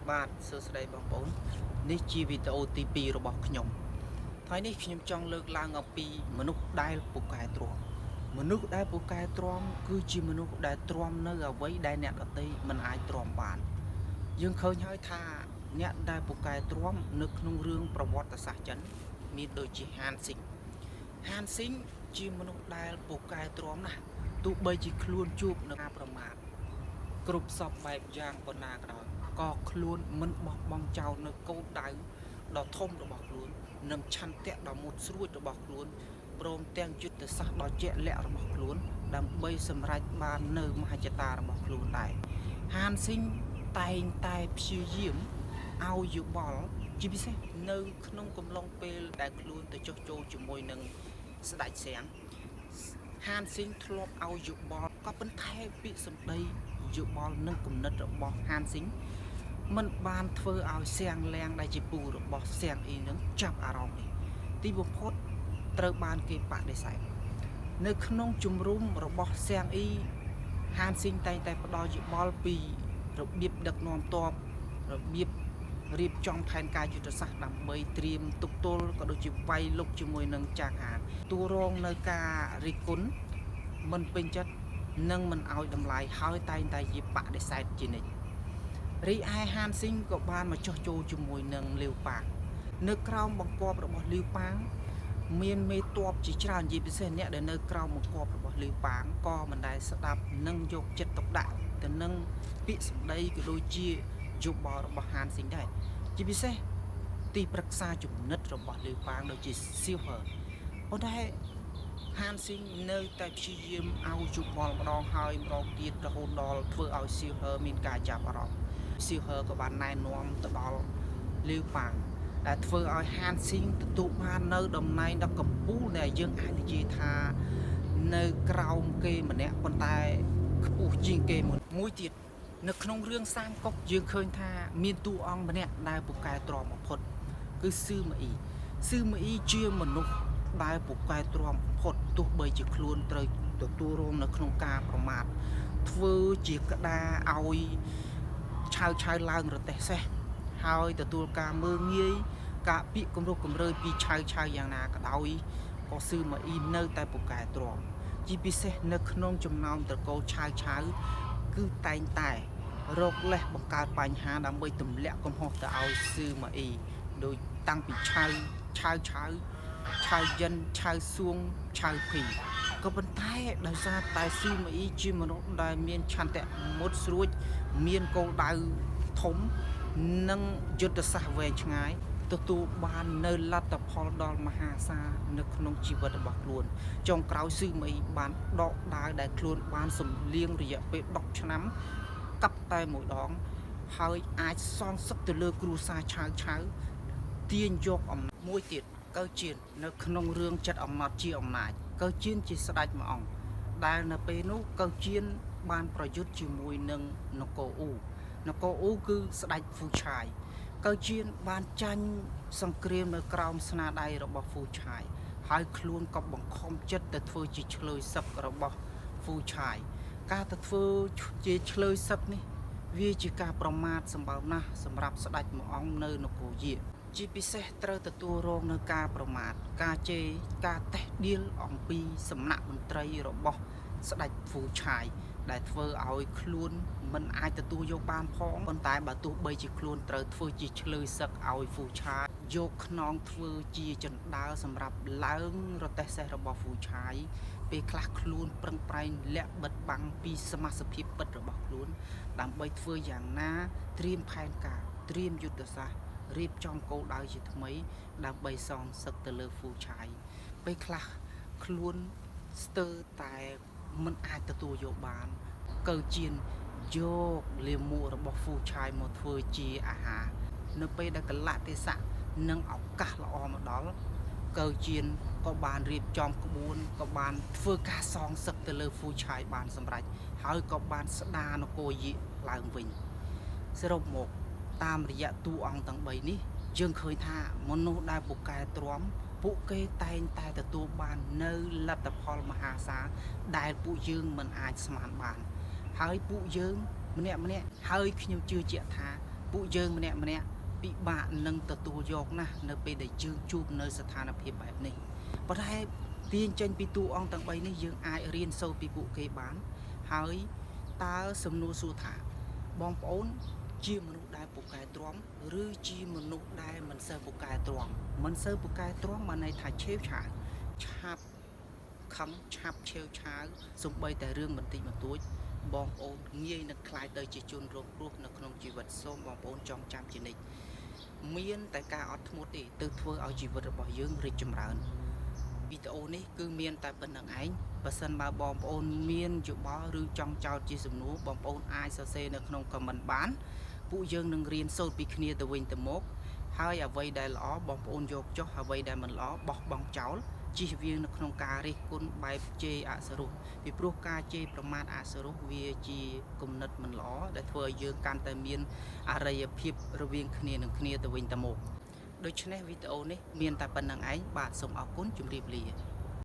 បាទសួស្តីបងប្អូននេះជាវីដេអូទី2របស់ខ្ញុំថ្ងៃនេះខ្ញុំចង់លើកឡើងអំពីមនុស្សដែលពូកែទ្រាំមនុស្សដែលពូកែទ្រាំគឺជាមនុស្សដែលទ្រាំនៅអ្វីដែលអ្នកដទៃមិនអាចទ្រាំបានយើងឃើញហើយថាអ្នកដែលពូកែទ្រាំនៅក្នុងរឿងប្រវត្តិសាស្ត្រចិនមានដូចជាហានស៊ីងជាមនុស្សដែលពូកែទ្រាំណាស់ទោះបីជាខ្លួនជួបនឹងការប្រមាថគ្រប់សពបែបយ៉ាងប៉ុណ្ណាក៏ដោយក៏ខ្លួនមិនបោះបង់ចោលនៅកូនដៅដ៏ធំរបស់ខ្លួននិងឆន្ទៈដ៏មុតស្រួចរបស់ខ្លួនព្រមទាំងយុទ្ធសាស្ត្រដ៏ជាក់លាក់របស់ខ្លួនដើម្បីសម្រេចបាននៅមហិច្ឆតារបស់ខ្លួនដែរហានស៊ីងតែងតែព្យាយាមឲ្យយោបល់ជាពិសេសនៅក្នុងកំឡុងពេលដែលខ្លួនទៅចុះចូលជាមួយនឹងស្ដេចសៀងហានស៊ីងធ្លាប់ឲ្យយោបល់ក៏ប៉ុន្តែពាក្យសម្ដីយោបល់និងគំនិតរបស់ហានស៊ីងមិនបានធ្វើឲ្យសៀងលៀងដែលជាពូរបស់សៀងអ៊ីនឹងចាប់អារម្មណ៍នេះទីបំផុតត្រូវបានគេបដិសេធនៅក្នុងជំរុំរបស់សៀងអ៊ីហានស៊ីងតែងតែផ្ដល់យោបល់ពីរបៀបដឹកនាំទ័ពរបៀបរៀបចំផែនការយុទ្ធសាស្ត្រដើម្បីត្រៀមទប់ទល់ក៏ដូចជាវាយលុកជាមួយនឹងចាងហានទូរងនៅការរិះគន់មិនពេញចិត្តនិងមិនឲ្យតម្លៃហើយតែងតែជាបដិសេធជានិច្ចរីឯហានស៊ីងក៏បានមកចុះចូលជាមួយនឹងលាវប៉ាងនៅក្រោមបង្គាប់របស់លាវប៉ាងមានមេតបជាច្រើនជាពិសេសអ្នកដែលនៅក្រោមបង្គាប់របស់លាវប៉ាងក៏មិនដែលស្ដាប់និងយកចិត្តទុកដាក់ទៅនឹងពាក្យសម្ដីក៏ដូចជាយោបល់របស់ហានស៊ីងដែរជាពិសេសទីប្រឹក្សាជំនិតរបស់លាវប៉ាងដូចជាសៀវហឺប៉ុន្តែហានស៊ីងនៅតែព្យាយាមឲ្យយោបល់ម្ដងហើយម្ដងទៀតរហូតដល់ធ្វើឲ្យសៀវហឺមានការចាប់អារម្មណ៍សៀវហឺក៏បានណែនាំទៅដល់លាវប៉ាងដែលធ្វើឲ្យហានស៊ីងទទួលបាននៅតំណែងដ៏កំពូលដែលយើងអាចនិយាយថានៅក្រោមគេម្នាក់ប៉ុន្តែខ្ពស់ជាងគេមួយទៀតនៅក្នុងរឿងសាមកុកយើងឃើញថាមានតួអង្គម្នាក់ដែលពូកែទ្រាំបំផុតគឺស៊ឺម៉ាអ៊ីជាមនុស្សដែលពូកែទ្រាំបំផុតទោះបីជាខ្លួនត្រូវទទួលរងនៅក្នុងការប្រមាថធ្វើជាក្តារឲ្យឆៅឡើងរទេះសេះហើយទទួលការមើលងាយការពាក្យគំរោះគំរើយពីឆៅយ៉ាងណាក៏ដោយក៏ស៊ឺម៉ាអ៊ីនៅតែពូកែទ្រាំជាពិសេសនៅក្នុងចំណោមត្រកូលឆៅគឺតែងតែរកលេសបង្កើតបញ្ហាដើម្បីទម្លាក់កំហុសទៅឲ្យស៊ឺម៉ាអ៊ីដោយតាំងពីឆៅយិនឆៅសួងឆៅភីក៏ប៉ុន្តែដោយសារតែស៊ឺម៉ាអ៊ីជាមនុស្សដែលមានឆន្ទៈមុតស្រួចមានគោលដៅធំនិងយុទ្ធសាស្ត្រវែងឆ្ងាយទទួលបាននៅលទ្ធផលដល់មហាសាលនៅក្នុងជីវិតរបស់ខ្លួនចុងក្រោយស៊ឺម៉ាអ៊ីបានដកដាវដែលខ្លួនបានសម្លៀងរយៈពេល10ឆ្នាំកាប់តែមួយដងហើយអាចសងសឹកទៅលើគ្រួសារឆៅទាញយកអំណាចមួយទៀតកើជៀននៅក្នុងរឿងចិត្តអំណត់ជាអំណាចកើជៀនជាស្ដេចមួយអង្គដែលនៅពេលនោះកើជៀនបានប្រយុទ្ធជាមួយនឹងនគរអ៊ូគឺស្ដេចហ្វូឆាយកើជៀនបានចាញ់សង្គ្រាមនៅក្រោមស្នាដៃរបស់ហ្វូឆាយហើយខ្លួនក៏បង្ខំចិត្តទៅធ្វើជាឆ្លើយសឹករបស់ហ្វូឆាយការទៅធ្វើជាឆ្លើយសឹកនេះវាជាការប្រមាថសម្បើមណាស់សម្រាប់ស្ដេចមួយអង្គនៅនគរយាជាពិសេសត្រូវទទួលរងនឹងការប្រមាថការជេរការតេះដៀលអំពីសំណាក់មន្ត្រីរបស់ស្ដេចហ្វូឆាយដែលធ្វើឲ្យខ្លួនមិនអាចទទួលយកបានផងប៉ុន្តែបើទោះបីជាខ្លួនត្រូវធ្វើជាឆ្លើយសឹកឲ្យហ្វូឆាយយកខ្នងធ្វើជាចណ្ដើរសម្រាប់ឡើងរទេះសេះរបស់ហ្វូឆាយពេលខ្លះខ្លួនប្រឹងប្រែងលាក់បិទបាំងពីសមាសភាពពិតរបស់ខ្លួនដើម្បីធ្វើយ៉ាងណាត្រៀមផែនការត្រៀមយុទ្ធសាស្ត្ររៀបចំគោលដៅជាថ្មីដើម្បីសងសឹកទៅលើហ្វូឆាយពេលខ្លះខ្លួនស្ទើរតែមិនអាចទទួលយកបានកើជៀនយកលាមករបស់ហ្វូឆាយមកធ្វើជាអាហារនៅពេលដែលកលៈទេសៈនិងឱកាសល្អមកដល់កើជៀនក៏បានរៀបចំក្បួនក៏បានធ្វើការសងសឹកទៅលើហ្វូឆាយបានសម្រេចហើយក៏បានស្ដារនគរយាឡើងវិញសរុបមកតាមរយៈតួអង្គទាំង3នេះយើងឃើញថាមនុស្សដែលពូកែទ្រាំពួកគេតែងតែទទួលបាននៅលទ្ធផលមហាសាលដែលពួកយើងមិនអាចស្មានបានហើយពួកយើងម្នាក់ហើយខ្ញុំជឿជាក់ថា ពួកយើងម្នាក់ពិបាកនឹងទទួលយកណាស់នៅពេលដែលយើងជួបនៅស្ថានភាពបែបនេះប៉ុន្តែទាញចេញពីតួអង្គទាំង3នេះយើងអាចរៀនសូត្រពីពួកគេបានហើយតើសំណួរសួរថាបងប្អូនជាមនុស្សដែលពូកែទ្រាំឬជាមនុស្សដែលមិនសូវពូកែទ្រាំមិនសូវពូកែទ្រាំបានន័យថាឆេវឆាវឆាប់ខឹងឆាប់ឆេវឆាវសំបីតែរឿងបន្តិចបន្តួចបងប្អូនងាយនឹងខ្លាចទៅជាជនរងគ្រោះនៅក្នុងជីវិតសូមបងប្អូនចងចាំជានិច្ចមានតែការអត់ធ្មត់ទេទើបធ្វើឲ្យជីវិតរបស់យើងរីកចម្រើនវីដេអូនេះគឺមានតែប៉ុណ្្នឹងឯងបើសិនបើបងប្អូនមានយោបល់ឬចង់ចោទជាសំណួរបងប្អូនអាចសរសេរនៅក្នុង comment បានពួកយើងនឹងរៀនសូត្រពីគ្នាទៅវិញទៅមកហើយអ្វីដែលល្អបងប្អូនយកចុះអ្វីដែលមិនល្អបោះបង់ចោលជិះវាងនៅក្នុងការរិះគន់បែបជេរអសរោះពីព្រោះការជេរប្រមាថអសរោះវាជាគំនិតមិនល្អដែលធ្វើឲ្យយើងកាន់តែមានអរិយភាពរវាងគ្នានឹងគ្នាទៅវិញទៅមកដូច្នេះវីដេអូនេះមានតែប៉ុណ្្នឹងឯងបាទសូមអរគុណជម្រាបលា